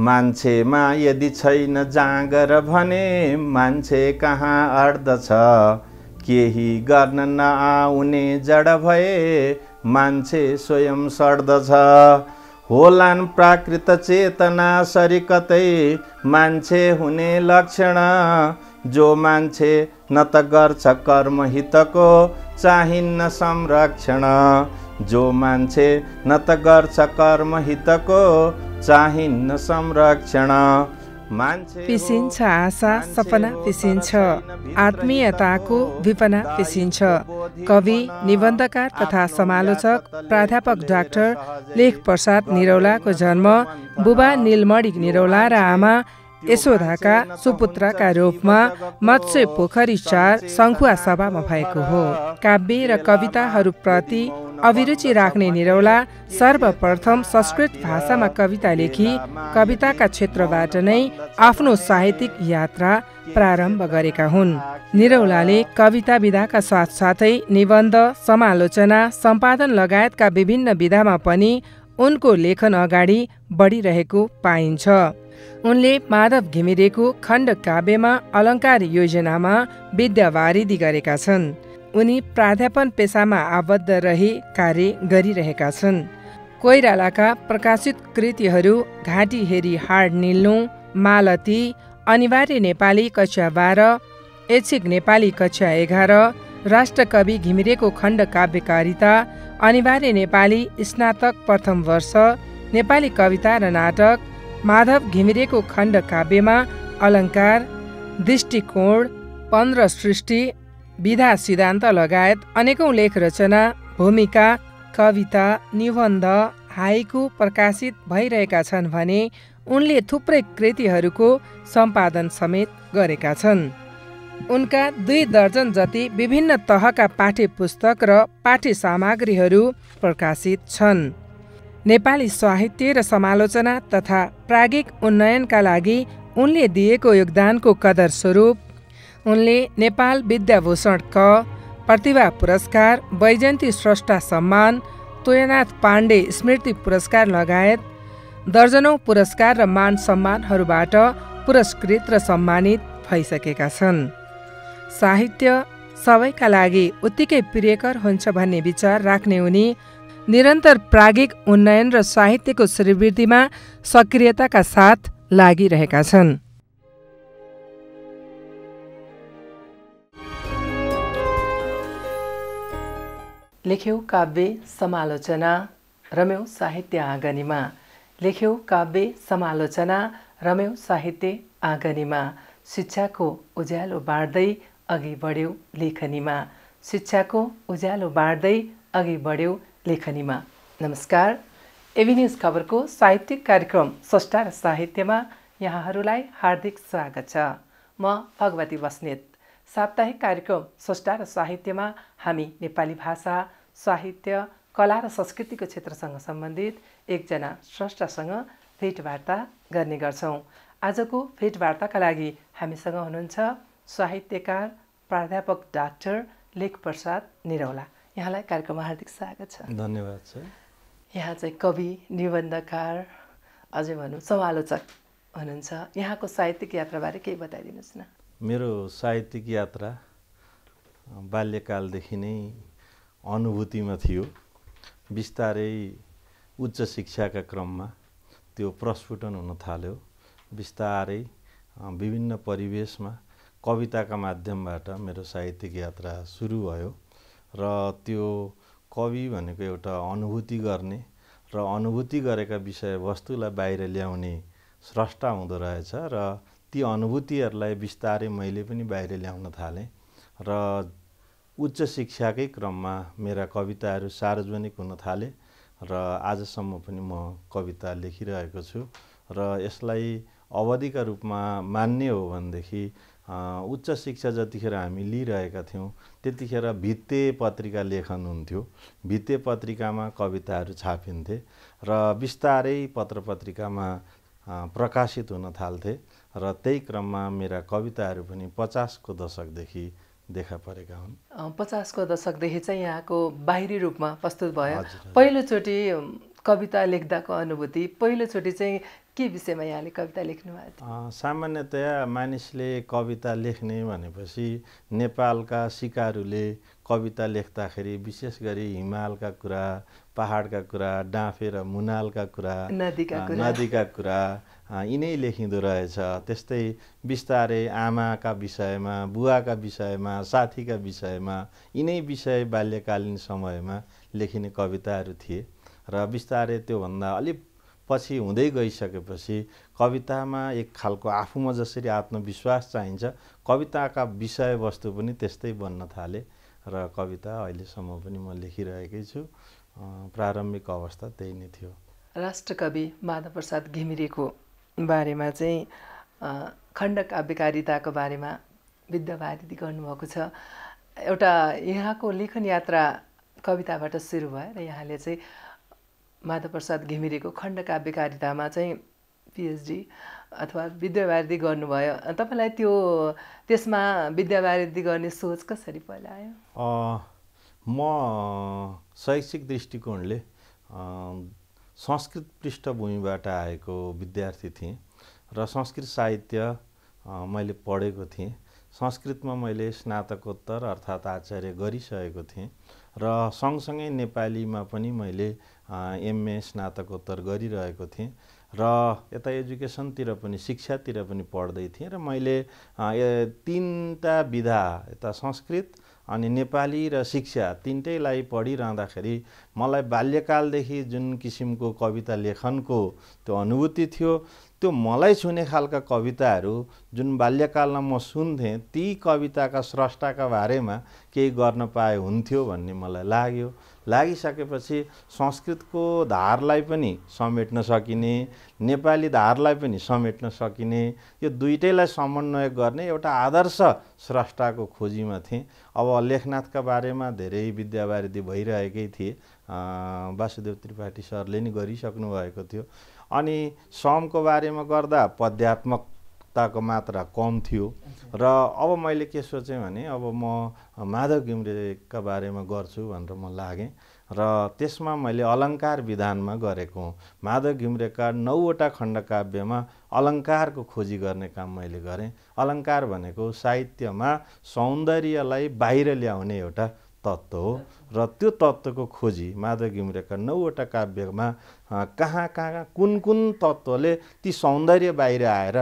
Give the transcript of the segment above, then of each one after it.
मान्छेमा यदि छैन जाँगर भने मान्छे कहाँ अड्दछ। केही गर्न नआउने जड भए मान्छे स्वयं सड्दछ। होलान् प्राकृत चेतना सरी कतै मान्छे हुने लक्षण। जो मान्छे न त गर्छ कर्म हितको चाहिन्न संरक्षण। जो मान्छे न त गर्छ कर्म हितको चाहिन्न संरक्षण। पिसिन्छ आशा सपना पिसिन्छ, आत्मीयताको विपना पिसिन्छ। कवि, निबन्धकार तथा समालोचक प्राध्यापक डाक्टर लेखप्रसाद निरौलाको जन्म बुबा नीलमणि निरौला र आमा यशोधाका सुपुत्रका रूपमा मत्स्य पोखरी 4 सङ्खुवा सभामा भएको हो। काव्य र कविताहरूप्रति अभिरुचि राख्ने निरौला सर्वप्रथम संस्कृत भाषामा कविता लेखी कविताका क्षेत्रबाट नै आफ्नो साहित्यिक यात्रा प्रारम्भ गरेका हुन्। निरौलाले कविता विधाका साथसाथै निबन्ध, समालोचना, सम्पादन लगायतका विभिन्न विधामा पनि उनको लेखन अगाडि बढिरहेको पाइन्छ। उनले माधव घिमिरेको खण्ड काव्यमा अलङ्कार योजनामा विद्यावारिधि गरेका छन्। उनी प्राध्यापन पेसामा आबद्ध रही कार्य गरिरहेका छन्। कोइरालाका प्रकाशित कृतिहरू घाँटी हेरी हाड निल्नु, मालती, अनिवार्य नेपाली कक्षा 12, ऐच्छिक नेपाली कक्षा 11, राष्ट्रकवि घिमिरेको खण्ड काव्यकारिता, अनिवार्य नेपाली स्नातक प्रथम वर्ष, नेपाली कविता र नाटक, माधव घिमिरेको खण्ड काव्यमा अलङ्कार, दृष्टिकोण, 15 सृष्टि, विधा सिद्धान्त लगायत अनेकौं लेख रचना, भूमिका, कविता, निबन्ध, हाइकु प्रकाशित भइरहेका छन् भने उनले थुप्रै कृतिहरूको सम्पादन समेत गरेका छन्। उनका 2 दर्जन जति विभिन्न तहका पाठ्य पुस्तक र पाठ्य सामग्रीहरू प्रकाशित छन्। नेपाली साहित्य र समालोचना तथा प्राज्ञिक उन्नयनका लागि उनले दिएको योगदानको कदर स्वरूप उनले नेपाल विद्याभूषण क, प्रतिभा पुरस्कार, वैजयन्ती स्रष्टा सम्मान, तोयनाथ पाण्डे स्मृति पुरस्कार लगायत दर्जनौं पुरस्कार र मान सम्मानहरूबाट पुरस्कृत र सम्मानित भइसकेका छन्। साहित्य सबैका लागि उत्तिकै प्रियकर हुन्छ भन्ने विचार राख्ने उनी निरन्तर प्राज्ञिक उन्नयन र साहित्यको श्रीवृद्धिमा सक्रियताका साथ लागिरहेका छन्। लेख्यौ काव्य समालोचना रम्यौ साहित्य आँगनीमा। लेख्यौ काव्य समालोचना रम्यौ साहित्य आँगनीमा। शिक्षाको उज्यालो बाँड्दै अघि बढ्यौ लेखनीमा। शिक्षाको उज्यालो बाँड्दै अघि बढ्यौ लेखनीमा। नमस्कार, एबी न्युज खबरको साहित्यिक कार्यक्रम स्रष्टा र साहित्यमा यहाँहरूलाई हार्दिक स्वागत छ। म भगवती बस्नेत। साप्ताहिक कार्यक्रम स्रष्टा र साहित्यमा हामी नेपाली भाषा, साहित्य, कला र संस्कृतिको क्षेत्रसँग सम्बन्धित एकजना स्रष्टासँग भेटवार्ता गर्ने गर्छौँ। आजको भेटवार्ताका लागि हामीसँग हुनुहुन्छ साहित्यकार प्राध्यापक डाक्टर लेखप्रसाद निरौला। यहाँलाई कार्यक्रममा हार्दिक स्वागत छ। धन्यवाद छ। यहाँ चाहिँ कवि, निबन्धकार, अझै भनौँ समालोचक हुनुहुन्छ। यहाँको साहित्यिक यात्राबारे केही बताइदिनुहोस् न। मेरो साहित्यिक यात्रा बाल्यकालदेखि नै अनुभूतिमा थियो। बिस्तारै उच्च शिक्षाका क्रममा त्यो प्रस्फुटन हुन थाल्यो। बिस्तारै विभिन्न परिवेशमा कविताका माध्यमबाट मेरो साहित्यिक यात्रा सुरु भयो र त्यो कवि भनेको एउटा अनुभूति गर्ने र अनुभूति गरेका विषयवस्तुलाई बाहिर ल्याउने स्रष्टा हुँदो रहेछ र ती अनुभूतिहरूलाई बिस्तारै मैले पनि बाहिर ल्याउन थालेँ र उच्च शिक्षाकै क्रममा मेरा कविताहरू सार्वजनिक हुन थाले र आजसम्म पनि म कविता लेखिरहेको छु र यसलाई अवधिका रूपमा मान्ने हो भनेदेखि उच्च शिक्षा जतिखेर हामी लिइरहेका थियौँ त्यतिखेर भित्ते पत्रिका लेखन हुन्थ्यो। भित्ते पत्रिकामा कविताहरू छापिन्थे र बिस्तारै पत्रपत्रिकामा प्रकाशित हुन थाल्थे र त्यही क्रममा मेरा कविताहरू पनि 50 को दशकदेखि देखा परेका हुन्। 50 को दशकदेखि चाहिँ यहाँको बाहिरी रूपमा प्रस्तुत भयो। पहिलोचोटि कविता लेख्दाको अनुभूति, पहिलोचोटि चाहिँ के विषयमा यहाँले कविता लेख्नु भएको थियो? सामान्यतया मानिसले कविता लेख्ने भनेपछि नेपालका सिकारुले कविता लेख्दाखेरि विशेष गरी हिमालका कुरा, पहाडका कुरा, डाँफे र मुनालका कुरा, नदीका कुरा यिनै लेखिँदो रहेछ। त्यस्तै बिस्तारै आमाका विषयमा, बुवाका विषयमा, साथीका विषयमा यिनै विषय बाल्यकालीन समयमा लेखिने कविताहरू थिए र बिस्तारै त्योभन्दा अलिक पछि हुँदै गइसकेपछि कवितामा एक खालको आफूमा जसरी आत्मविश्वास चाहिन्छ, कविताका विषयवस्तु पनि त्यस्तै बन्न थाले र कविता अहिलेसम्म पनि म लेखिरहेकै छु। प्रारम्भिक अवस्था त्यही नै थियो। राष्ट्रकवि माधवप्रसाद घिमिरेको बारेमा चाहिँ खण्डकाव्यकारिताको बारेमा विद्यावारिधि गर्नुभएको छ। एउटा यहाँको लेखन यात्रा कविताबाट सुरु भयो र यहाँले चाहिँ माधवप्रसाद घिमिरेको खण्डकाव्यकारितामा चाहिँ पिएचडी अथवा विद्यावारिधि गर्नुभयो। तपाईँलाई त्यसमा विद्यावारिधि गर्ने सोच कसरी पहिला आयो? म शैक्षिक दृष्टिकोणले संस्कृत पृष्ठभूमिबाट आएको विद्यार्थी थिएँ र संस्कृत साहित्य मैले पढेको थिएँ। संस्कृतमा मैले स्नातकोत्तर अर्थात् आचार्य गरिसकेको थिएँ र सँगसँगै नेपालीमा पनि मैले एमए स्नातकोत्तर गरिरहेको थिएँ र यता एजुकेसनतिर पनि शिक्षातिर पनि पढ्दै थिएँ र मैले तीनटा विधा यता संस्कृत अनि नेपाली र शिक्षा तीनटैलाई पढिरहँदाखेरि मलाई बाल्यकालदेखि जुन किसिमको कविता लेखनको त्यो अनुभूति थियो, त्यो मलाई छुने खालका कविताहरू जुन बाल्यकालमा म सुन्थेँ, ती कविताका स्रष्टाका बारेमा केही गर्न पाए हुन्थ्यो भन्ने मलाई लाग्यो। लागिसकेपछि संस्कृतको धारलाई पनि समेट्न सकिने, नेपाली धारलाई पनि समेट्न सकिने, यो दुईटैलाई समन्वय गर्ने एउटा आदर्श स्रष्टाको खोजीमा थिएँ। अब लेखनाथका बारेमा धेरै विद्यावारिधि भइरहेकै थिए, वासुदेव त्रिपाठी सरले नि गरिसक्नु भएको थियो। अनि समको बारेमा गर्दा पद्यात्मकताको मात्रा कम थियो र अब मैले के सोचेँ भने अब म माधव घिमिरेका बारेमा गर्छु भनेर म लागेँ र त्यसमा मैले अलङ्कार विधानमा गरेको हुँ। माधव घिमिरेका 9वटा खण्डकाव्यमा अलङ्कारको खोजी गर्ने काम मैले गरेँ। अलङ्कार भनेको साहित्यमा सौन्दर्यलाई बाहिर ल्याउने एउटा तत्त्व हो र त्यो तत्त्वको खोजी माधव घिमिरेका 9वटा काव्यमा कहाँ कहाँ कुन कुन तत्त्वले ती सौन्दर्य बाहिर आएर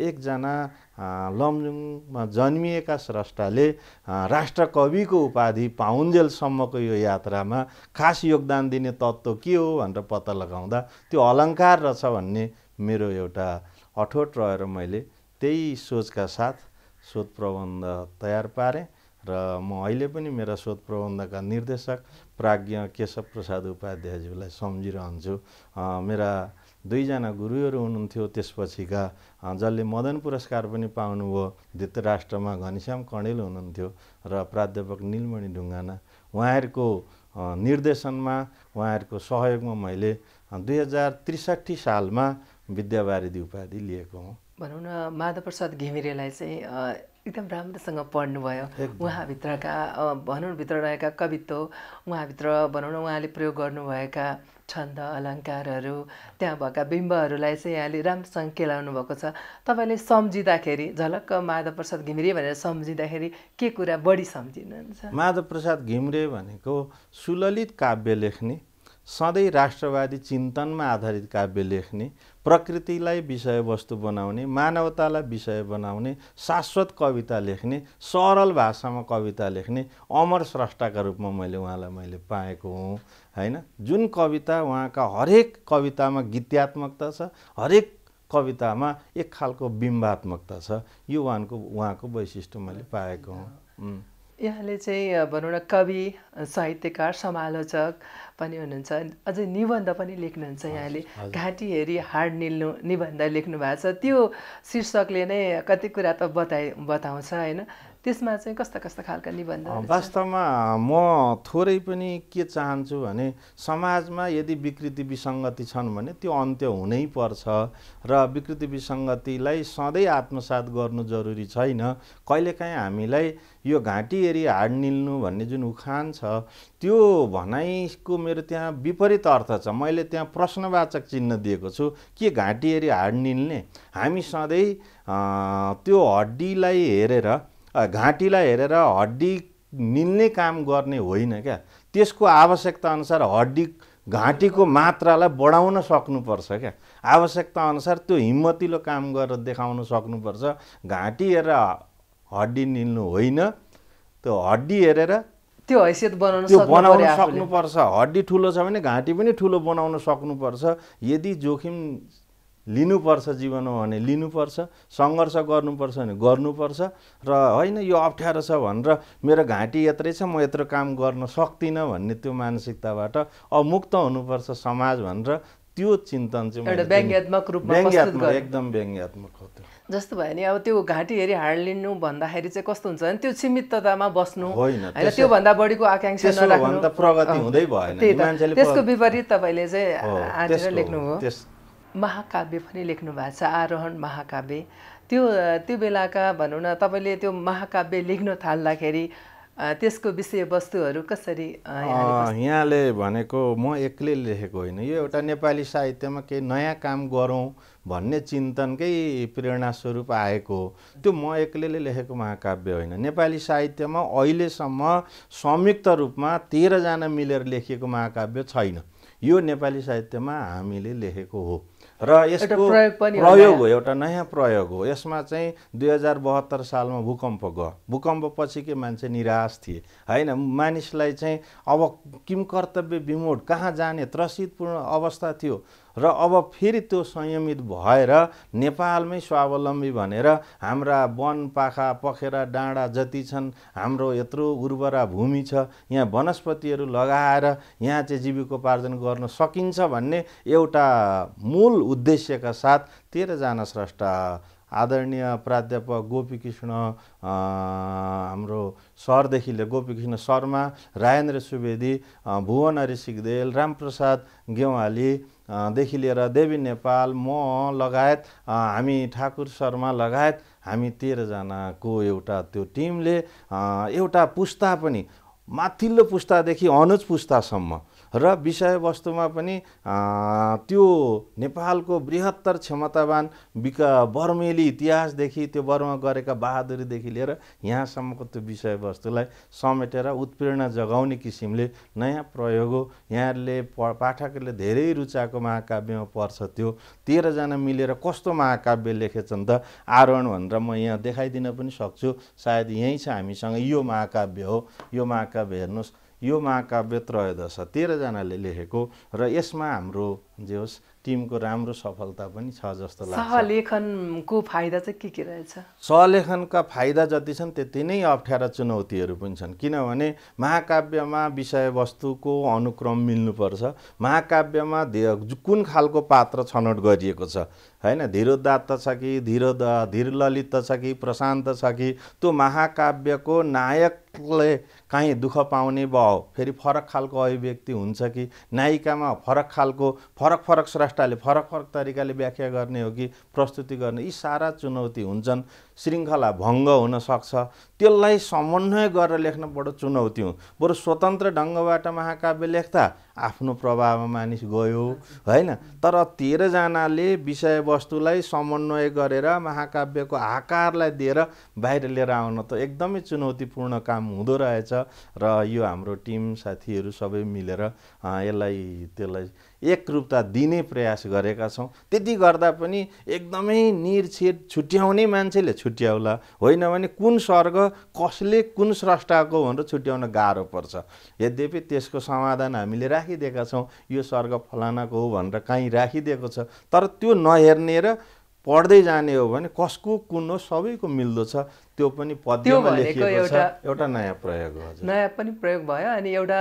एकजना लमजुङमा जन्मिएका स्रष्टाले राष्ट्रकविको उपाधि पाउन्जेलसम्मको यो यात्रामा खास योगदान दिने तत्त्व के हो भनेर पत्ता लगाउँदा त्यो अलङ्कार रहेछ भन्ने मेरो एउटा अठोट रहेर मैले त्यही सोचका साथ शोध प्रबन्ध तयार पारेँ र म अहिले पनि मेरा शोध प्रबन्धका निर्देशक प्राज्ञ केशव प्रसाद उपाध्यायज्यूलाई सम्झिरहन्छु। मेरा दुईजना गुरुहरू हुनुहुन्थ्यो त्यसपछिका, जसले मदन पुरस्कार पनि पाउनुभयो धृतराष्ट्रमा घनश्याम कणेल हुनुहुन्थ्यो र प्राध्यापक निलमणि ढुङ्गाना। उहाँहरूको निर्देशनमा, उहाँहरूको सहयोगमा मैले 2063 सालमा विद्यावारिधि उपाधि लिएको हुँ। भनौँ न माधवप्रसाद घिमिरेलाई चाहिँ एकदम राम्रोसँग पढ्नुभयो। उहाँभित्रका भनौँ भित्र रहेका कवित्व, उहाँभित्र भनौँ न उहाँले प्रयोग गर्नुभएका छन्द अलङ्कारहरू, त्यहाँ भएका बिम्बहरूलाई चाहिँ यहाँले राम्रोसँग केलाउनु भएको छ। तपाईँले सम्झिँदाखेरि झलक्क माधवप्रसाद घिमिरे भनेर सम्झिँदाखेरि के कुरा बढी सम्झिनुहुन्छ? माधवप्रसाद घिमिरे भनेको सुललित काव्य लेख्ने, सधैँ राष्ट्रवादी चिन्तनमा आधारित काव्य लेख्ने, प्रकृतिलाई विषयवस्तु बनाउने, मानवतालाई विषय बनाउने, शाश्वत कविता लेख्ने, सरल भाषामा कविता लेख्ने अमर स्रष्टाका रूपमा मैले पाएको हुँ हैन। जुन कविता उहाँका हरेक कवितामा गीत्यात्मकता छ, हरेक कवितामा एक खालको बिम्बात्मकता छ, यो उहाँको वैशिष्ट्य मैले पाएको हुँ। यहाँले चाहिँ भनौँ न कवि, साहित्यकार, समालोचक पनि हुनुहुन्छ, अझै निबन्ध पनि लेख्नुहुन्छ। यहाँले घाँटी हेरी हाड निल्नु निबन्ध लेख्नु भएको छ। त्यो शीर्षकले नै कति कुरा त बताउँछ हैन। त्यसमा चाहिँ कस्ता कस्ता खालका निबन्ध? वास्तवमा म थोरै पनि के चाहन्छु भने समाजमा यदि विकृति विसङ्गति छन् भने त्यो अन्त्य हुनै पर्छ र विकृति विसङ्गतिलाई सधैँ आत्मसात गर्नु जरुरी छैन। कहिलेकाहीँ हामीलाई यो घाँटी हेरी हाड निल्नु भन्ने जुन उखान छ त्यो भनाइको मेरो त्यहाँ विपरीत अर्थ छ। मैले त्यहाँ प्रश्नवाचक चिन्ह दिएको छु। के घाँटी हेरी हाड निल्ने? हामी सधैँ त्यो हड्डीलाई हेरेर घाँटीलाई हेरेर हड्डी निल्ने काम गर्ने होइन क्या। त्यसको आवश्यकता अनुसार हड्डी घाँटीको मात्रालाई बढाउन सक्नुपर्छ क्या। आवश्यकता अनुसार त्यो हिम्मतिलो काम गरेर देखाउन सक्नुपर्छ। घाँटी हेरेर हड्डी निल्नु होइन, त्यो हड्डी हेरेर त्यो हैसियत बनाउन सक्नुपर्छ। हड्डी ठुलो छ भने घाँटी पनि ठुलो बनाउन सक्नुपर्छ। यदि जोखिम लिनुपर्छ जीवनमा भने लिनुपर्छ, सङ्घर्ष गर्नुपर्छ भने गर्नुपर्छ र होइन यो अप्ठ्यारो छ भनेर मेरो घाँटी यत्रै छ म यत्रो काम गर्न सक्दिनँ भन्ने त्यो मानसिकताबाट मुक्त हुनुपर्छ समाज भनेर त्यो चिन्तन चाहिँ एउटा व्यङ्ग्यात्मक रूपमा एकदम व्यङ्ग्यात्मक हो। जस्तो भयो नि अब त्यो घाँटी हेरी हाड लिनु भन्दाखेरि चाहिँ कस्तो हुन्छ भने त्यो सीमिततामा बस्नु होइन, त्योभन्दा बढीको आकाङ्क्षा नराख्नु, प्रगति हुँदै भएन। त्यसको विपरीत तपाईँले चाहिँ आँटेर लेख्नुभयो। महाकाव्य पनि लेख्नु भएको छ, आरोहण महाकाव्य। त्यो बेलाका भनौँ न तपाईँले त्यो महाकाव्य लेख्न थाल्दाखेरि त्यसको विषयवस्तुहरू कसरी? यहाँले भनेको म एक्लै लेखेको होइन, यो एउटा नेपाली साहित्यमा केही नयाँ काम गरौँ भन्ने चिन्तनकै प्रेरणास्वरूप आएको हो। त्यो म एक्लैले लेखेको महाकाव्य होइन। नेपाली साहित्यमा अहिलेसम्म संयुक्त रूपमा 13 जना मिलेर लेखिएको महाकाव्य छैन। यो नेपाली साहित्यमा हामीले लेखेको हो र यसको प्रयोग हो, एउटा नयाँ प्रयोग हो। यसमा चाहिँ 2072 सालमा भूकम्प गयो। भूकम्पपछि के मान्छे निराश थिए होइन, मानिसलाई चाहिँ अब किम कर्तव्य विमोड कहाँ जाने त्रसितपूर्ण अवस्था थियो र अब फेरि त्यो संयमित भएर नेपालमै स्वावलम्बी भनेर हाम्रा वन पाखा पखेरा डाँडा जति छन्, हाम्रो यत्रो उर्वरा भूमि छ, यहाँ वनस्पतिहरू लगाएर यहाँ चाहिँ जीविकोपार्जन गर्न सकिन्छ भन्ने एउटा मूल उद्देश्यका साथ 13 जना स्रष्टा आदरणीय प्राध्यापक गोपीकृष्ण हाम्रो सरदेखि गोपीकृष्ण शर्मा, राजेन्द्र सुवेदी, भुवन हरि सिगदेल, रामप्रसाद गेवाली देखि लिएर देवी नेपाल, म लगायत हामी ठाकुर शर्मा लगायत हामी 13 जनाको एउटा त्यो टिमले एउटा पुस्ता पनि माथिल्लो पुस्तादेखि अनुज पुस्तासम्म र विषयवस्तुमा पनि त्यो नेपालको बृहत्तर क्षमतावान बर्मेली इतिहासदेखि त्यो बर्मा गरेका बहादुरीदेखि लिएर यहाँसम्मको त्यो विषयवस्तुलाई समेटेर उत्प्रेरणा जगाउने किसिमले नयाँ प्रयोग हो। यहाँले पाठकहरूले धेरै रुचाएको महाकाव्यमा पर्छ। त्यो 13 जना मिलेर कस्तो महाकाव्य लेखेछन् त आरोहण भनेर म यहाँ देखाइदिन पनि सक्छु। सायद यहीँ छ हामीसँग, यो महाकाव्य हो। यो महाकाव्य हेर्नुहोस्, यो महाकाव्य त्रयोदश 13 जनाले लेखेको र यसमा हाम्रो जे होस् टिमको राम्रो सफलता पनि छ जस्तो लाग्छ। सहलेखनको फाइदा चाहिँ के रहेछ? सहलेखनका फाइदा जति छन् त्यति नै अप्ठ्यारा चुनौतीहरू पनि छन्। किनभने महाकाव्यमा विषयवस्तुको अनुक्रम मिल्नुपर्छ। महाकाव्यमा कुन खालको पात्र छनौट गरिएको छ होइन, धीरोदात्त छ कि धीरललित छ कि प्रशान्त छ कि, त्यो महाकाव्यको नायकले काहीँ दुःख पाउने भयो फेरि फरक खालको अभिव्यक्ति हुन्छ कि, नायिकामा फरक खालको फरक स्रष्टाले फरक तरिकाले व्याख्या गर्ने हो कि प्रस्तुति गर्ने, यी सारा चुनौती हुन्छन्। श्रृङ्खला भङ्ग हुन सक्छ, त्यसलाई समन्वय गरेर लेख्न बडो चुनौती हो। बरु स्वतन्त्र ढङ्गबाट महाकाव्य लेख्दा आफ्नो प्रभावमा मानिस गयो होइन, तर 13 जनाले विषयवस्तुलाई समन्वय गरेर महाकाव्यको आकारलाई दिएर बाहिर लिएर आउन त एकदमै चुनौतीपूर्ण काम हुँदो रहेछ र यो हाम्रो टिम साथीहरू सबै मिलेर त्यसलाई एकरूपता दिने प्रयास गरेका छौँ। त्यति गर्दा पनि एकदमै निर्छेद छुट्याउने मान्छेले छुट्याउला, होइन भने कुन सर्ग कसले कुन स्रष्टाको भनेर छुट्याउन गाह्रो पर्छ। यद्यपि त्यसको समाधान हामीले राखिदिएका छौँ, यो सर्ग फलानाको हो भनेर काहीँ राखिदिएको छ, तर त्यो नहेर्ने र पढ्दै जाने हो भने कसको कुन हो सबैको मिल्दो छ, त्यो पनि पद्यमा लेखिएको छ, एउटा नयाँ प्रयोग हो। नयाँ पनि प्रयोग भयो अनि एउटा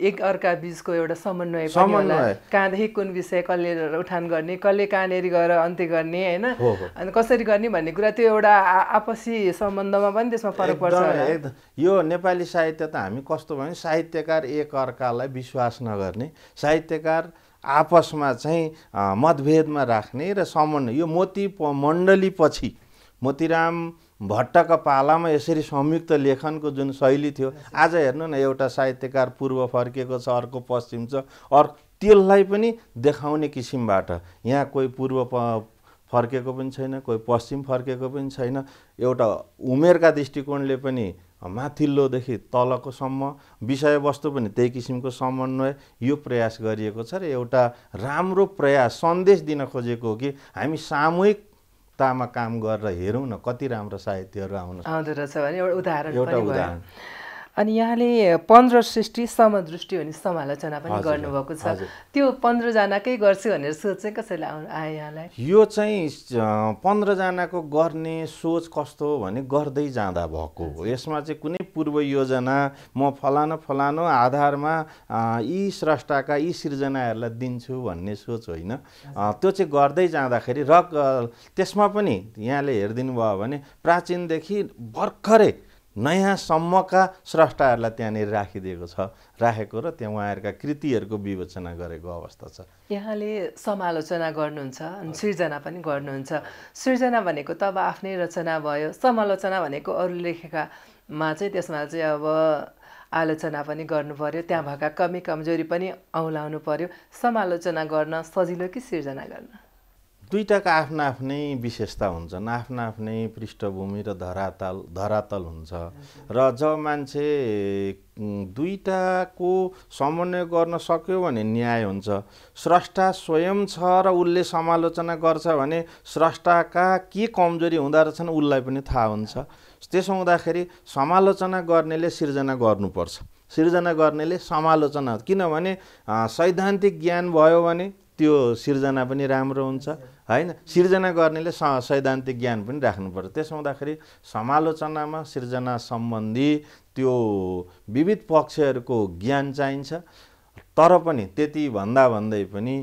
एक अर्का बीचको एउटा समन्वय पनि होला। कहाँदेखि कुन विषय कसले उठान गर्ने, कसले कहाँनेरि गएर अन्त्य गर्ने हैन, अनि कसरी गर्ने भन्ने कुरा त्यो एउटा आपसी सम्बन्धमा पनि त्यसमा फरक पर्छ होला। यो नेपाली साहित्य त हामी कस्तो भने साहित्यकार एक अर्कालाई विश्वास नगर्ने, साहित्यकार आपसमा चाहिँ मतभेदमा राख्ने र समन्वय। यो मोती मण्डली पछि मोतीराम भट्टका पालामा यसरी संयुक्त लेखनको जुन शैली थियो, आज हेर्नु न एउटा साहित्यकार पूर्व फर्केको छ, अर्को पश्चिम छ, त्यसलाई पनि देखाउने किसिमबाट यहाँ कोही पूर्व फर्केको पनि छैन, कोही पश्चिम फर्केको पनि छैन, एउटा उमेरका दृष्टिकोणले पनि माथिल्लोदेखि तलकोसम्म विषयवस्तु पनि त्यही किसिमको समन्वय, यो प्रयास गरिएको छ र एउटा राम्रो प्रयास सन्देश दिन खोजेको हो कि हामी सामूहिकतामा काम गरेर हेरौँ न कति राम्रो साहित्यहरू आउँदो रहेछ भने एउटा उदाहरण। अनि यहाँले 15 सृष्टि समदृष्टि भन्ने समालोचना पनि गर्नुभएको छ, त्यो 15 जनाकै गर्छु भनेर सोच चाहिँ कसैले आयो यहाँलाई? यो चाहिँ 15 जनाको गर्ने सोच कस्तो हो भने गर्दै जाँदा भएको हो। यसमा चाहिँ कुनै पूर्व योजना म फलानो फलानो आधारमा यी स्रष्टाका यी सिर्जनाहरूलाई दिन्छु भन्ने सोच होइन। त्यो चाहिँ गर्दै जाँदाखेरि र त्यसमा पनि यहाँले हेरिदिनु भयो भने प्राचीनदेखि भर्खरै नयाँसम्मका स्रष्टाहरूलाई त्यहाँनिर राखिदिएको छ, राखेको र त्यहाँ उहाँहरूका कृतिहरूको विवेचना गरेको अवस्था छ। यहाँले समालोचना गर्नुहुन्छ अनि सृजना पनि गर्नुहुन्छ। सृजना भनेको त अब आफ्नै रचना भयो, समालोचना भनेको अरू लेखेकामा चाहिँ त्यसमा चाहिँ अब आलोचना पनि गर्नु पर्यो, त्यहाँ भएका कमी कमजोरी पनि औँलाउनु पर्यो। समालोचना गर्न सजिलो कि सृजना गर्न? दुईटाका आफ्ना आफ्नै विशेषता हुन्छन्, आफ्ना आफ्नै पृष्ठभूमि र धरातल हुन्छ र जब मान्छे दुईटाको समन्वय गर्न सक्यो भने न्याय हुन्छ। स्रष्टा स्वयं छ र उसले समालोचना गर्छ भने स्रष्टाका के कमजोरी हुँदो रहेछन् उसलाई पनि थाहा हुन्छ। त्यसो हुँदाखेरि समालोचना गर्नेले सिर्जना गर्नुपर्छ, सिर्जना गर्नेले समालोचना, किनभने सैद्धान्तिक ज्ञान भयो भने त्यो सिर्जना पनि राम्रो हुन्छ हैन। सिर्जना गर्नेले सैद्धान्तिक ज्ञान पनि राख्नुपर्छ। त्यसो हुँदाखेरि समालोचनामा सिर्जना सम्बन्धी त्यो विविध पक्षहरूको ज्ञान चाहिन्छ, तर पनि त्यति भन्दै पनि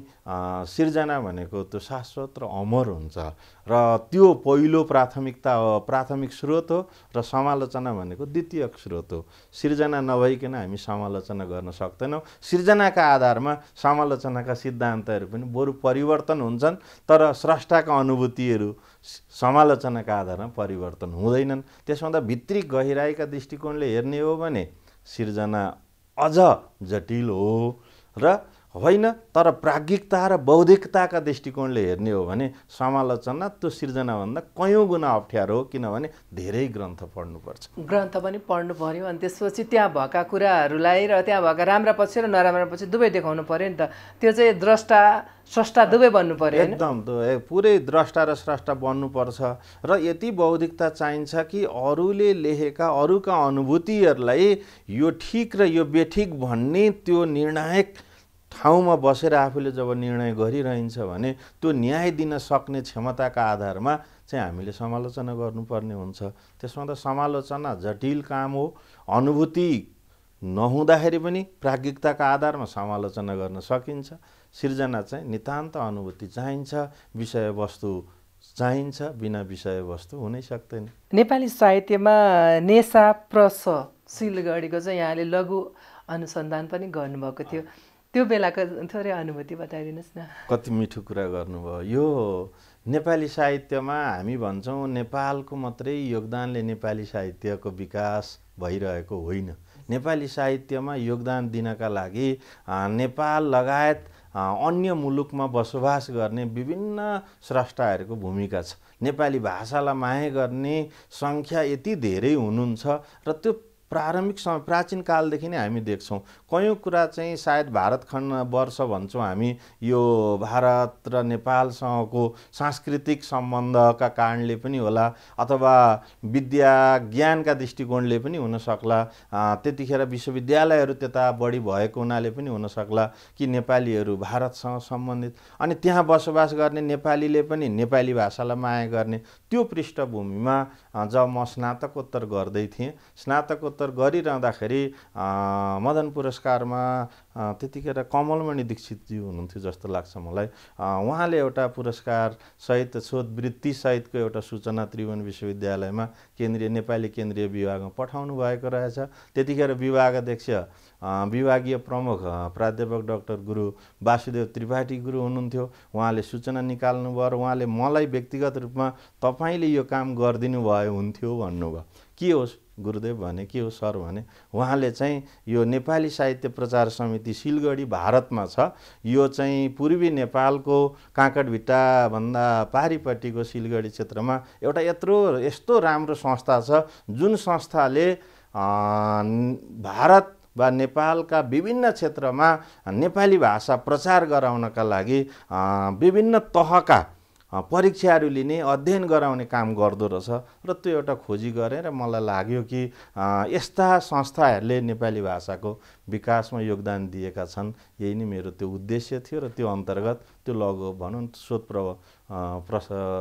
सिर्जना भनेको त्यो शाश्वत र अमर हुन्छ र त्यो पहिलो प्राथमिक स्रोत हो र समालोचना भनेको द्वितीयक स्रोत हो। सिर्जना नभइकन हामी समालोचना गर्न सक्दैनौँ। सिर्जनाका आधारमा समालोचनाका सिद्धान्तहरू पनि बरु परिवर्तन हुन्छन्, तर स्रष्टाका अनुभूतिहरू समालोचनाका आधारमा परिवर्तन हुँदैनन्। त्यसो हुँदा भित्री गहिराईका दृष्टिकोणले हेर्ने हो भने सिर्जना अझ जटिल हो र होइन, तर प्राज्ञिकता र बौद्धिकताका दृष्टिकोणले हेर्ने हो भने समालोचना त्यो सिर्जनाभन्दा कयौँ गुणा अप्ठ्यारो हो, किनभने धेरै ग्रन्थ पढ्नुपर्छ। ग्रन्थ पनि पढ्नु पर्यो अनि त्यसपछि त्यहाँ भएका कुराहरूलाई र त्यहाँ भएका राम्रा पक्ष र नराम्रा पक्ष दुवै देखाउनु पर्यो नि त। त्यो चाहिँ द्रष्टा स्रष्टा दुवै बन्नु पर्यो। एकदम पुरै द्रष्टा र स्रष्टा बन्नुपर्छ र यति बौद्धिकता चाहिन्छ कि अरूले लेखेका अरूका अनुभूतिहरूलाई यो ठिक र यो बेठिक भन्ने त्यो निर्णायक ठाउँमा बसेर आफूले जब निर्णय गरिरहन्छ भने त्यो न्याय दिन सक्ने क्षमताका आधारमा चाहिँ हामीले समालोचना गर्नुपर्ने हुन्छ। त्यसमा त समालोचना जटिल काम हो। अनुभूति नहुँदाखेरि पनि प्राज्ञिकताका आधारमा समालोचना गर्न सकिन्छ। सिर्जना चाहिँ नितान्त अनुभूति चाहिन्छ, विषयवस्तु चाहिन्छ, बिना विषयवस्तु हुनै सक्दैन। नेपाली साहित्यमा नेसा प्रस सिलगढीको चाहिँ यहाँले लघु अनुसन्धान पनि गर्नुभएको थियो, त्यो बेलाको थोरै अनुभूति बताइदिनुहोस् न। कति मिठो कुरा गर्नुभयो। यो नेपाली साहित्यमा हामी भन्छौँ नेपालको मात्रै योगदानले नेपाली साहित्यको विकास भइरहेको होइन। नेपाली साहित्यमा योगदान दिनका लागि नेपाल लगायत अन्य मुलुकमा बसोबास गर्ने विभिन्न स्रष्टाहरूको भूमिका छ। नेपाली भाषालाई माया गर्ने सङ्ख्या यति धेरै हुनुहुन्छ र त्यो प्रारम्भिक समय प्राचीन कालदेखि नै हामी देख्छौँ। कयौँ कुरा चाहिँ सायद भारतखण्ड वर्ष भन्छौँ हामी, यो भारत र नेपालसँगको सांस्कृतिक सम्बन्धका कारणले पनि होला अथवा विद्या ज्ञानका दृष्टिकोणले पनि हुन सक्ला, त्यतिखेर विश्वविद्यालयहरू त्यता बढी भएको हुनाले पनि हुन सक्ला कि नेपालीहरू भारतसँग सम्बन्धित, अनि त्यहाँ बसोबास गर्ने नेपालीले पनि नेपाली भाषालाई माया गर्ने। त्यो पृष्ठभूमिमा जब म स्नातकोत्तर गर्दै थिएँ, स्नातकोत्तर गरिरहँदाखेरि मदन पुरस्कारमा त्यतिखेर कमलमणि दीक्षितजी हुनुहुन्थ्यो जस्तो लाग्छ मलाई। उहाँले एउटा पुरस्कार सहित शोधवृत्ति सहितको एउटा सूचना त्रिभुवन विश्वविद्यालयमा नेपाली केन्द्रीय विभागमा पठाउनु भएको रहेछ। त्यतिखेर विभाग अध्यक्ष विभागीय प्रमुख प्राध्यापक डाक्टर गुरु वासुदेव त्रिपाठी गुरु हुनुहुन्थ्यो। उहाँले सूचना निकाल्नुभयो र उहाँले मलाई व्यक्तिगत रूपमा तपाईँले यो काम गरिदिनु भयो हुन्थ्यो भन्नुभयो। के हो गुरुदेव भने, के हो सर भने, उहाँले चाहिँ यो नेपाली साहित्य प्रचार समिति सिलगढी भारतमा छ, यो चाहिँ पूर्वी नेपालको काँकडभिट्टाभन्दा पारिपट्टिको सिलगढी क्षेत्रमा एउटा यस्तो राम्रो संस्था छ जुन संस्थाले भारत वा नेपालका विभिन्न क्षेत्रमा नेपाली भाषा प्रचार गराउनका लागि विभिन्न तहका परीक्षाहरू लिने अध्ययन गराउने काम गर्दो रहेछ। र त्यो एउटा खोजी गरेँ र मलाई लाग्यो कि यस्ता संस्थाहरूले नेपाली भाषाको विकासमा योगदान दिएका छन्। यही नै मेरो त्यो उद्देश्य थियो र त्यो अन्तर्गत त्यो लघु भनौँ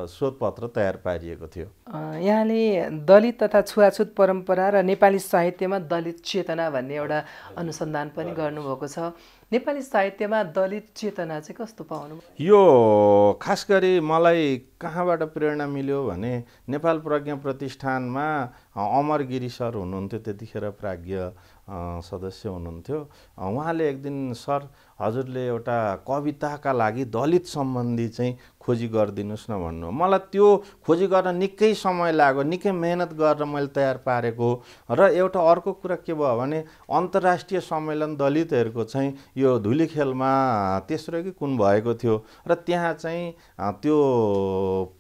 शोधपत्र तयार पारिएको थियो। यहाँले दलित तथा छुवाछुत परम्परा र नेपाली साहित्यमा दलित चेतना भन्ने एउटा अनुसन्धान पनि गर्नुभएको छ। नेपाली साहित्यमा दलित चेतना चाहिँ कस्तो पाउनुभयो? यो खास गरी मलाई कहाँबाट प्रेरणा मिल्यो भने नेपाल प्रज्ञा प्रतिष्ठानमा अमर गिरी सर हुनुहुन्थ्यो, त्यतिखेर प्राज्ञ सदस्य हुनुहुन्थ्यो। उहाँले एक दिन सर हजुरले एउटा कविताका लागि दलित सम्बन्धी चाहिँ खोजी गरिदिनुहोस् न भन्नु। मलाई त्यो खोजी गर्न निकै समय लाग्यो, निकै मेहनत गरेर मैले तयार पारेको। र एउटा अर्को कुरा के भयो भने अन्तर्राष्ट्रिय सम्मेलन दलितहरूको चाहिँ यो धुलीखेलमा तेस्रो कि कुन भएको थियो र त्यहाँ चाहिँ त्यो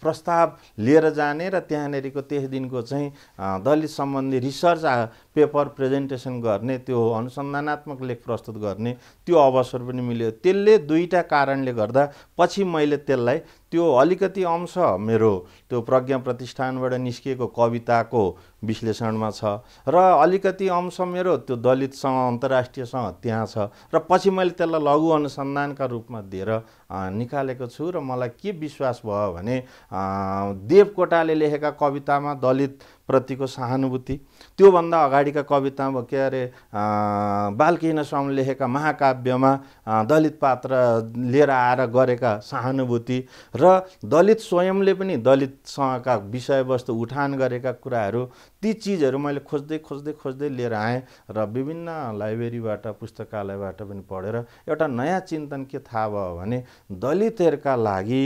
प्रस्ताव लिएर जाने र त्यहाँनेरिको त्यस दिनको चाहिँ दलित सम्बन्धी रिसर्च पेपर प्रेजेन्टेसन गर्ने, त्यो अनुसन्धानात्मक लेख प्रस्तुत गर्ने त्यो अवसर पनि मिल्यो। त्यसले दुईटा कारणले गर्दा पछि मैले त्यसलाई त्यो अलिकति अंश मेरो त्यो प्रज्ञा प्रतिष्ठानबाट निस्किएको कविताको विश्लेषणमा छ र अलिकति अंश मेरो त्यो दलितसँग अन्तर्राष्ट्रियसँग त्यहाँ छ र पछि मैले त्यसलाई लघु अनुसन्धानका रूपमा दिएर निकालेको छु। र मलाई के विश्वास भयो भने देवकोटाले लेखेका कवितामा दलित प्रतिको सहानुभूति, त्योभन्दा अगाडिका कवितामा के अरे बालकृष्ण स्वामीले लेखेका महाकाव्यमा दलित पात्र लिएर आएर गरेका सहानुभूति र दलित स्वयंले पनि दलितसँगका विषयवस्तु उठान गरेका कुराहरू, ती चिजहरू मैले खोज्दै लिएर आएँ र विभिन्न लाइब्रेरीबाट पुस्तकालयबाट पनि पढेर एउटा नयाँ चिन्तन के थाहा भयो भने दलितहरूका लागि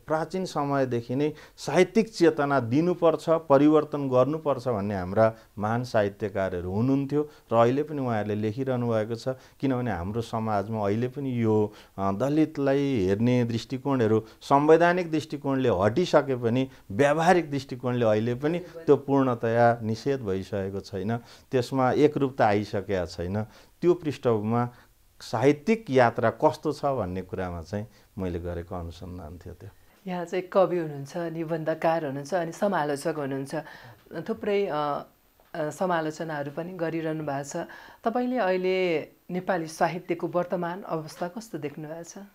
प्राचीन समयदेखि नै साहित्यिक चेतना दिनुपर्छ, परिवर्तन गर्नुपर्छ भन्ने हाम्रा महान साहित्यकारहरू हुनुहुन्थ्यो र अहिले पनि उहाँहरूले लेखिरहनु भएको छ। किनभने हाम्रो समाजमा अहिले पनि यो दलितलाई हेर्ने दृष्टिकोणहरू संवैधानिक दृष्टिकोणले हटिसके पनि व्यावहारिक दृष्टिकोणले अहिले पनि त्यो पूर्णतया निषेध भइसकेको छैन, त्यसमा एकरूपता आइसकेका छैन। त्यो पृष्ठभूमिमा साहित्यिक यात्रा कस्तो छ भन्ने कुरामा चाहिँ मैले गरेको अनुसन्धान थियो त्यो। यहाँ चाहिँ कवि हुनुहुन्छ, निबन्धकार हुनुहुन्छ अनि समालोचक हुनुहुन्छ, थुप्रै समालोचनाहरू पनि गरिरहनु भएको छ। तपाईँले अहिले नेपाली साहित्यको वर्तमान अवस्था कस्तो देख्नु भएको छ?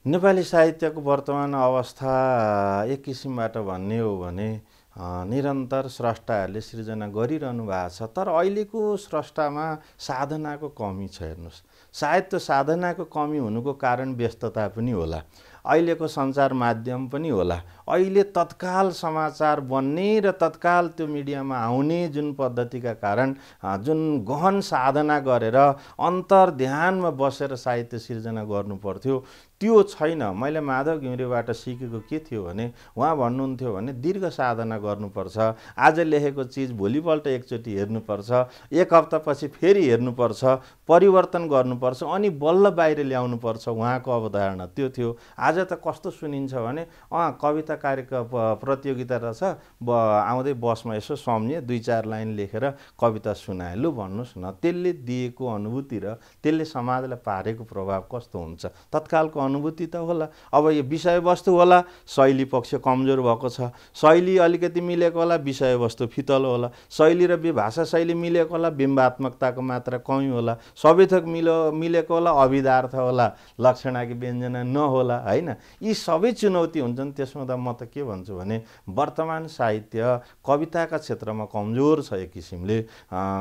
नेपाली साहित्यको वर्तमान अवस्था एक किसिमबाट भन्ने हो भने निरन्तर स्रष्टाहरूले सृजना गरिरहनु भएको छ, तर अहिलेको स्रष्टामा साधनाको कमी छ। हेर्नुहोस्, सायद त्यो साधनाको कमी हुनुको कारण व्यस्तता पनि होला, अहिलेको सञ्चार माध्यम पनि होला। अहिले तत्काल समाचार बन्ने र तत्काल त्यो मिडियामा आउने जुन पद्धतिका कारण जुन गहन साधना गरेर अन्तर्ध्यानमा बसेर साहित्य सिर्जना गर्नु पर्थ्यो त्यो छैन। मैले माधव घिमिरेबाट सिकेको के थियो भने उहाँ भन्नुहुन्थ्यो भने दीर्घ साधना गर्नुपर्छ, आज लेखेको चिज भोलिपल्ट एकचोटि हेर्नुपर्छ, एक हप्तापछि फेरि हेर्नुपर्छ, परिवर्तन गर्नुपर्छ, अनि बल्ल बाहिर ल्याउनुपर्छ। उहाँको अवधारणा त्यो थियो। आज त कस्तो सुनिन्छ भने कविता प्रतियोगिता रहेछ, आउँदै बसमा यसो सम्झेँ 2-4 लाइन लेखेर कविता सुनाए, लु भन्नुहोस् न त्यसले दिएको अनुभूति र त्यसले समाजलाई पारेको प्रभाव कस्तो हुन्छ। तत्कालको अनुभूति त होला, अब यो विषयवस्तु होला, शैली पक्ष कमजोर भएको छ, शैली अलिकति मिलेको होला, विषयवस्तु फितलो होला, शैली र भाषा शैली मिलेको होला, बिम्बात्मकताको मात्रा कमी होला, सबै थोक मिलेको होला, अभिधार्थ होला, लक्षणाकी व्यञ्जना नहोला हैन। यी सबै चुनौती हुन्छन्। त्यसमा त म त के भन्छु भने वर्तमान साहित्य कविताका क्षेत्रमा कमजोर छ एक किसिमले,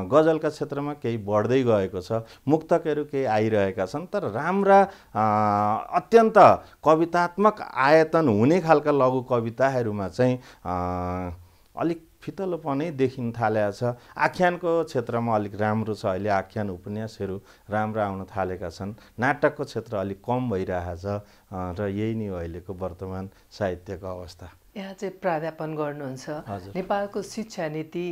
गजलका क्षेत्रमा केही बढ्दै गएको छ, मुक्तकहरू केही आइरहेका छन्, तर राम्रा अत्यन्त कवितात्मक आयतन हुने खालका लघु कविताहरूमा चाहिँ अलिक फितलोपनै देखिन थालेको छ। आख्यानको क्षेत्रमा अलिक राम्रो छ, अहिले आख्यान उपन्यासहरू राम्रो आउन थालेका छन्। नाटकको क्षेत्र अलिक कम भइरहेको छ र यही नै अहिलेको वर्तमान साहित्यको अवस्था। यहाँ चाहिँ प्राध्यापन गर्नुहुन्छ, नेपालको शिक्षा नीति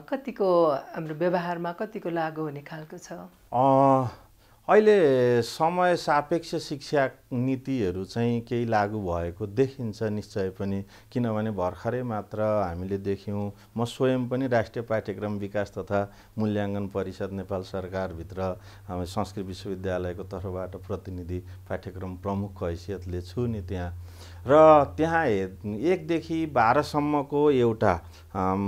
कतिको हाम्रो व्यवहारमा कतिको लागू हुने खालको छ? अहिले समय सापेक्ष शिक्षा नीतिहरू चाहिँ केही लागू भएको देखिन्छ निश्चय पनि, किनभने भर्खरै मात्र हामीले देख्यौँ, म स्वयं पनि राष्ट्रिय पाठ्यक्रम विकास तथा मूल्याङ्कन परिषद नेपाल सरकारभित्र संस्कृत विश्वविद्यालयको तर्फबाट प्रतिनिधि पाठ्यक्रम प्रमुखको हैसियतले छु नि त्यहाँ, र त्यहाँ 1 देखि 12 सम्मको एउटा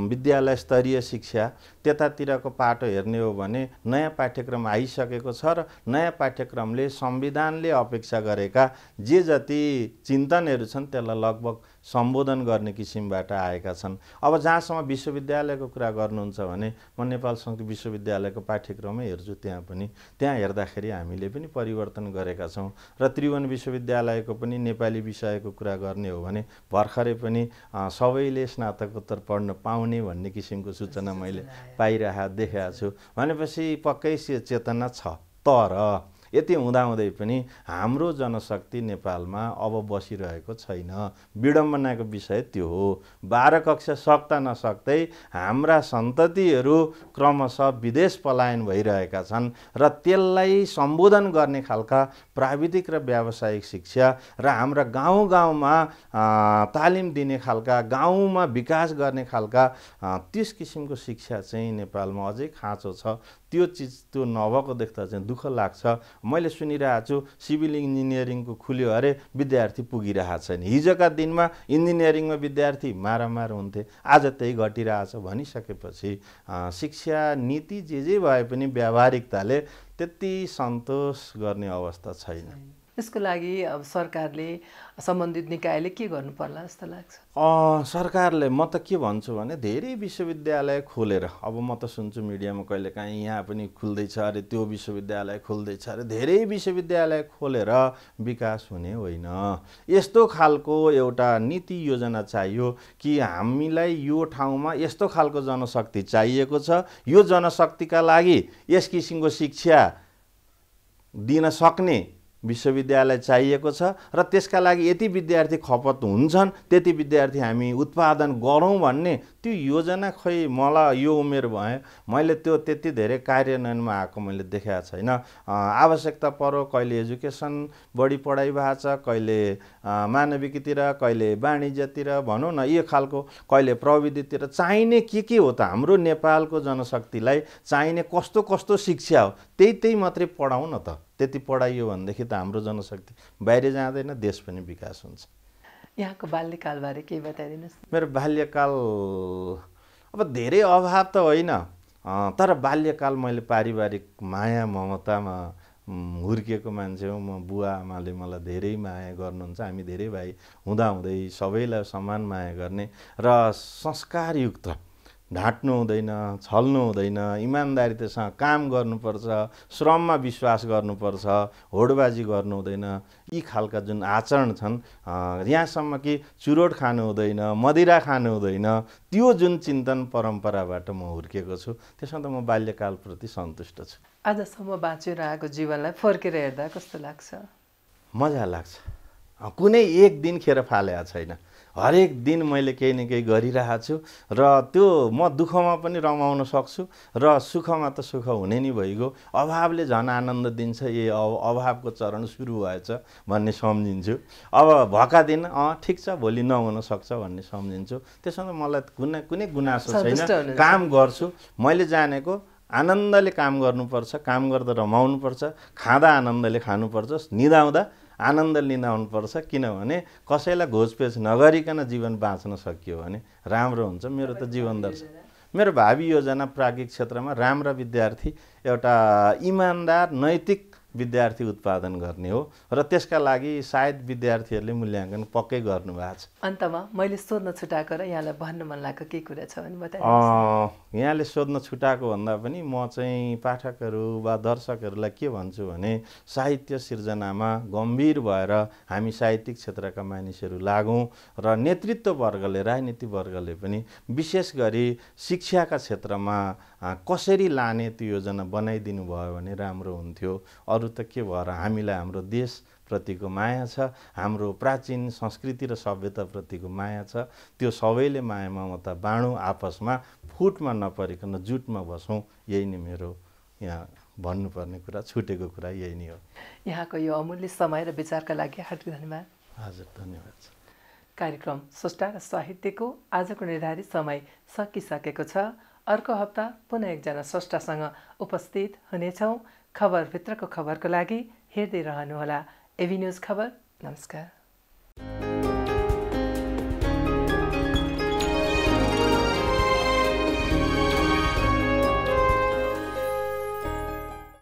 विद्यालय स्तरीय शिक्षा त्यतातिरको पाटो हेर्ने हो भने नयाँ पाठ्यक्रम आइसकेको छ र नयाँ पाठ्यक्रमले संविधानले अपेक्षा गरेका जे जति चिन्तनहरू छन् त्यसलाई लगभग सम्बोधन गर्ने किसिमबाट आएका छन्। अब जहाँसम्म विश्वविद्यालयको कुरा गर्नुहुन्छ भने म नेपाल संस्कृत विश्वविद्यालयको पाठ्यक्रमै हेर्छु, त्यहाँ हेर्दाखेरि हामीले पनि परिवर्तन गरेका छौँ र त्रिभुवन विश्वविद्यालयको पनि नेपाली विषयको कुरा गर्ने हो भने भर्खरै पनि सबैले स्नातकोत्तर पढ्न पाउने भन्ने किसिमको सूचना मैले देखेको छु। भनेपछि पक्कै चेतना छ, तर यति हुँदाहुँदै पनि हाम्रो जनशक्ति नेपालमा अब बसिरहेको छैन। विडम्बनाको विषय त्यो हो। 12 कक्षा सक्दा नसक्दै हाम्रा सन्ततिहरू क्रमशः विदेश पलायन भइरहेका छन् र त्यसलाई सम्बोधन गर्ने खालका प्राविधिक र व्यावसायिक शिक्षा र हाम्रा गाउँ-गाउँमा तालिम दिने खालका, गाउँमा विकास गर्ने खालका त्यस किसिमको शिक्षा चाहिँ नेपालमा अझै खाँचो छ। त्यो चिज त्यो नभएको देख्दा चाहिँ दुःख लाग्छ। मैले सुनिरहेको छु सिभिल इन्जिनियरिङको खुल्यो अरे विद्यार्थी पुगिरहेको छैन। हिजोका दिनमा इन्जिनियरिङमा विद्यार्थी मारामार हुन्थे, आज त्यही घटिरहेछ भनिसकेपछि शिक्षा नीति जे भए पनि व्यावहारिकताले त्यति सन्तोष गर्ने अवस्था छैन। त्यसको लागि अब सरकारले, सम्बन्धित निकायले के गर्नु पर्ला जस्तो लाग्छ? सरकारले, म त के भन्छु भने धेरै विश्वविद्यालय खोलेर, अब म त सुन्छु मिडियामा कहिलेकाहीँ यहाँ पनि खुल्दैछ अरे, त्यो विश्वविद्यालय खुल्दैछ अरे, धेरै विश्वविद्यालय खोलेर विकास हुने होइन। यस्तो खालको एउटा नीति योजना चाहियो कि हामीलाई यो ठाउँमा यस्तो खालको जनशक्ति चाहिएको छ, यो जनशक्तिका लागि यस किसिमको शिक्षा दिन सक्ने विश्वविद्यालय चाहिएको छ र त्यसका लागि यति विद्यार्थी खपत हुन्छन्, त्यति विद्यार्थी हामी उत्पादन गरौँ भन्ने त्यो योजना खै मलाई यो उमेर भए मैले त्यो त्यति धेरै कार्यान्वयनमा आएको मैले देखेको छैन। आवश्यकता पर्यो कहिले एजुकेसन बढी पढाइ भएको छ, कहिले मानविकीतिर, कहिले वाणिज्यतिर भनौँ न, यो खालको कहिले प्रविधितिर चाहिने के हो त हाम्रो नेपालको जनशक्तिलाई चाहिने कस्तो कस्तो शिक्षा हो त्यही मात्रै पढाउँ न त। त्यति पढाइयो भनेदेखि त हाम्रो जनशक्ति बाहिर जाँदैन, देश पनि विकास हुन्छ। यहाँको बाल्यकालबारे केही बताइदिनुहोस्। मेरो बाल्यकाल अब धेरै अभाव त होइन, तर बाल्यकाल मैले पारिवारिक माया ममतामा हुर्किएको मान्छे हो। म बुवा आमाले मलाई धेरै माया गर्नुहुन्छ, हामी धेरै भाइ हुँदाहुँदै सबैलाई समान माया गर्ने र संस्कारयुक्त, ढाँट्नु हुँदैन, छल्नु हुँदैन, इमान्दारितासँग काम गर्नुपर्छ, श्रममा विश्वास गर्नुपर्छ, होडबाजी गर्नु हुँदैन, यी खालका जुन आचरण छन्, यहाँसम्म कि चुरोट खानु हुँदैन, मदिरा खानु हुँदैन, त्यो जुन चिन्तन परम्पराबाट म हुर्किएको छु, त्यसमा त म बाल्यकालप्रति सन्तुष्ट छु। आजसम्म बाँचेर आएको जीवनलाई फर्केर हेर्दा कस्तो लाग्छ? मजा लाग्छ। कुनै एक दिन खेर फालेको छैन। हरेक दिन मैले केही न केही गरिरहेको छु र त्यो म दुःखमा पनि रमाउन सक्छु र सुखमा त सुख हुने नि भइगयो। अभावले झन् आनन्द दिन्छ, यही अभावको चरण सुरु भएछ भन्ने सम्झिन्छु। अब भएका दिन ठिक छ भोलि नहुन सक्छ भन्ने सम्झिन्छु। त्यसमा मलाई कुनै गुनासो छैन। काम गर्छु, मैले जानेको आनन्दले काम गर्नुपर्छ, काम गर्दा रमाउनुपर्छ, खाँदा आनन्दले खानुपर्छ, निदाउँदा आनन्द लिँदाउनुपर्छ। किनभने कसैलाई घोचपेच नगरिकन जीवन बाँच्न सकियो भने राम्रो हुन्छ। मेरो त जीवन दर्शन, मेरो भावी योजना प्राज्ञिक क्षेत्रमा राम्रा विद्यार्थी, एउटा इमान्दार नैतिक विद्यार्थी उत्पादन गर्ने हो र त्यसका लागि सायद विद्यार्थीहरूले मूल्याङ्कन पक्कै गर्नुभएको छ। अन्तमा मैले सोध्न छुटाएको र यहाँलाई भन्न मन लागेको के कुरा छ भने बताइदिनुहोस्। यहाँले सोध्न छुटाएको भन्दा पनि म चाहिँ पाठकहरू वा दर्शकहरूलाई के भन्छु भने साहित्य सिर्जनामा गम्भीर भएर हामी साहित्यिक क्षेत्रका मानिसहरू लागौँ र नेतृत्व वर्गले, राजनीति वर्गले पनि विशेष गरी शिक्षाका क्षेत्रमा कसरी लाने त्यो योजना बनाइदिनु भयो भने राम्रो हुन्थ्यो। अरू त के भएर हामीलाई हाम्रो देशप्रतिको माया छ, हाम्रो प्राचीन संस्कृति र सभ्यताप्रतिको माया छ। त्यो सबैले माया ममता बाँडौँ, आपसमा फुटमा नपरिकन जुटमा बसौँ। यही नै मेरो यहाँ भन्नुपर्ने कुरा, छुटेको कुरा यही नै हो। यहाँको यो अमूल्य समय र विचारका लागि हार्दिक धन्यवाद। हजुर, धन्यवाद। कार्यक्रम स्रष्टा र साहित्यको आजको निर्धारित समय सकिसकेको छ। अर्को हप्ता पुनः एकजना स्रष्टासँग उपस्थित हुनेछौँ। खबरभित्रको खबरको लागि हेर्दै रहनुहोला एभी न्युज खबर। नमस्कार।